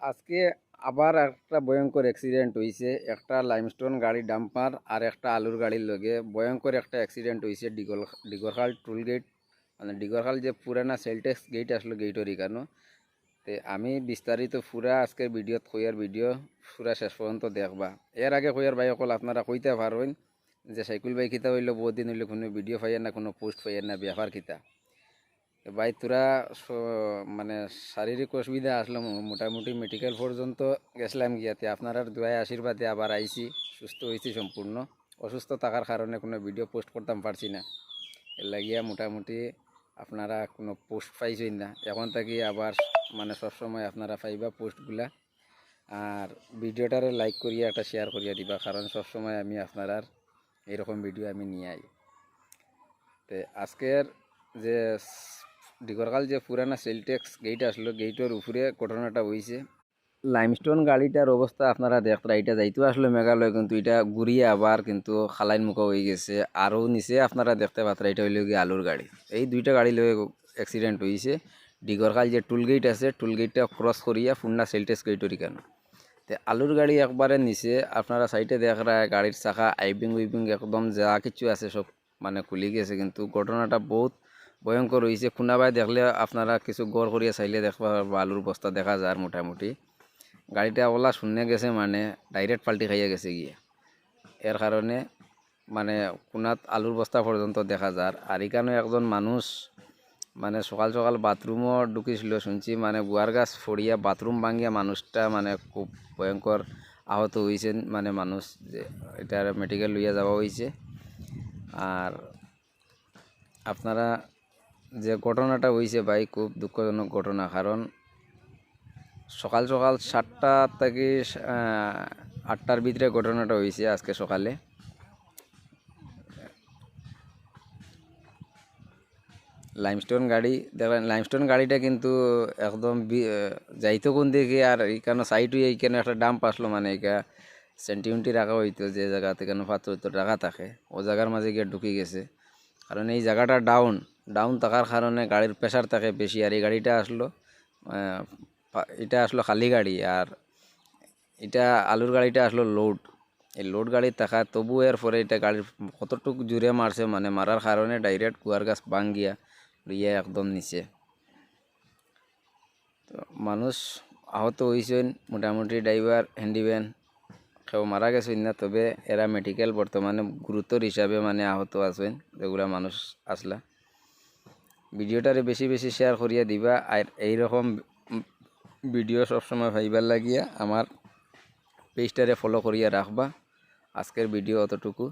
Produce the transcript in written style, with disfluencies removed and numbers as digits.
আজকে আবার একটা ভয়ঙ্কর অ্যাক্সিডেন্ট হয়েছে। একটা লাইমস্টোন গাড়ি ডাম্পার আর একটা আলুর গাড়ির লগে ভয়ঙ্কর একটা অ্যাক্সিডেন্ট হয়েছে ডিগরখাল টুল গেট, মানে ডিগরখাল যে পুরানা সেলটেক্স গেট আসলো গেটের এখানো। তে আমি বিস্তারিত পুরা আজকের ভিডিওত কইয়ার ভিডিও পুরা শেষ পর্যন্ত দেখবা। এর আগে কইয়ার ভাই অকল আপনারা কইতে পারেন যে সাইকেল ভাই কিতা হইলো, বহুত দিন হইলে কোনো ভিডিও পাইয়ের না, কোনো পোস্ট পাইয়ের না, ব্যাপার কিতা ভাই তোরা মানে শারীরিক অসুবিধা আসলো, মোটামুটি মেডিকেল পর্যন্ত গেছিলাম গিয়াতে আপনার দোয়াই আশীর্বাদে আবার আইছি, সুস্থ হয়েছি সম্পূর্ণ। অসুস্থ থাকার কারণে কোনো ভিডিও পোস্ট করতাম পারছি না, এর লাগিয়া মোটামুটি আপনারা কোনো পোস্ট পাইছেন না। এখন থেকে আবার মানে সবসময় আপনারা পাইবা পোস্টগুলা। আর ভিডিওটারে লাইক করিয়া একটা শেয়ার করিয়া দিবা, কারণ সবসময় আমি আপনার এরকম ভিডিও আমি নিয়ে আই। তো আজকের যে ডিগরকাল যে পুরানা সেলটেক্স গেট আসলো, গেটের উপরে ঘটনাটা হয়েছে। লাইমস্টোন গাড়িটার অবস্থা আপনারা দেখরা, এটা যাইতো আসলে মেঘালয়, কিন্তু এটা ঘুরিয়ে আবার কিন্তু খালাইন মুখো হয়ে গেছে। আরও নিচে আপনারা দেখতে পাত্রা, এটা হইল গিয়ে আলুর গাড়ি। এই দুইটা গাড়ি লয়ে অ্যাক্সিডেন্ট হয়েছে। ডিগরখাল যে টুল গেট আছে, টুল গেটটা ক্রস করিয়া ফুন্না সেলটেক্স গেটের কেন। তো আলুর গাড়ি একবারে নিচে আপনারা সাইডে দেখরা, গাড়ির চাকা আইবিং উইবিং একদম যা কিছু আছে সব মানে খুলে গেছে। কিন্তু ঘটনাটা বহুত ভয়ঙ্কর হয়েছে। খুনাবাই দেখলে আপনারা কিছু গড় করিয়া চাইলে দেখবা আলুর বস্তা দেখা যায় মোটামুটি। গাড়িটা ওলা শূন্য গেছে, মানে ডাইরেক্ট পাল্টি খাইয়া গেছে গিয়ে। এর কারণে মানে কোনাত আলুর বস্তা পর্যন্ত দেখা যায়। আর এখানে একজন মানুষ মানে সকাল সকাল বাথরুমও ঢুকিছিল শুনছি, মানে গুয়ার গাছ ফড়িয়া বাথরুম ভাঙিয়া মানুষটা মানে খুব ভয়ঙ্কর আহত হয়েছেন। মানে মানুষ যে এটা মেডিকেল লইয়া যাওয়া হয়েছে। আর আপনারা যে ঘটনাটা হয়েছে ভাই, খুব দুঃখজনক ঘটনা। কারণ সকাল সকাল 7টা থেকে 8টার ভিতরে ঘটনাটা হয়েছে আজকে সকালে। লাইমস্টোন গাড়ি দেখেন, লাইমস্টোন গাড়িটা কিন্তু একদম যাইতো কোন দিকে, আর এইখানে সাইড হয়ে এইখানে একটা ডাম্প আসলো, মানে এইটা সেন্টিমিটি রাখা হইতো যে জায়গাতে কেন পাথর তো রাখা থাকে, ও জায়গার মাঝে গিয়ে ঢুকে গেছে। কারণ এই জায়গাটা ডাউন ডাউন থাকার কারণে গাড়ির প্রেশার থাকে বেশি। আর এই গাড়িটা আসলো এটা আসলো খালি গাড়ি, আর এটা আলুর গাড়িটা আসলো লোড। এই লোড গাড়ি থাকা তবু এর পরে এটা গাড়ির কতটুকু জুড়ে মারছে, মানে মারার কারণে ডাইরেক্ট কুয়ার গাছ ভাঙ্গিয়া লইয়া একদম নিচে। তো মানুষ আহত হয়েছেন মোটামুটি, ড্রাইভার হ্যান্ডিম্যান কেউ মারা গেছেন না, তবে এরা মেডিকেল বর্তমানে গুরুতর হিসাবে মানে আহত আছেন যেগুলা মানুষ আসলা। ভিডিওটারে বেশি বেশি শেয়ার করিয়া দিবা। আর এইরকম ভিডিও সবসময় ভাইবার লাগিয়া আমার পেজটারে ফলো করিয়া রাখবা। আজকের ভিডিও অতটুকু।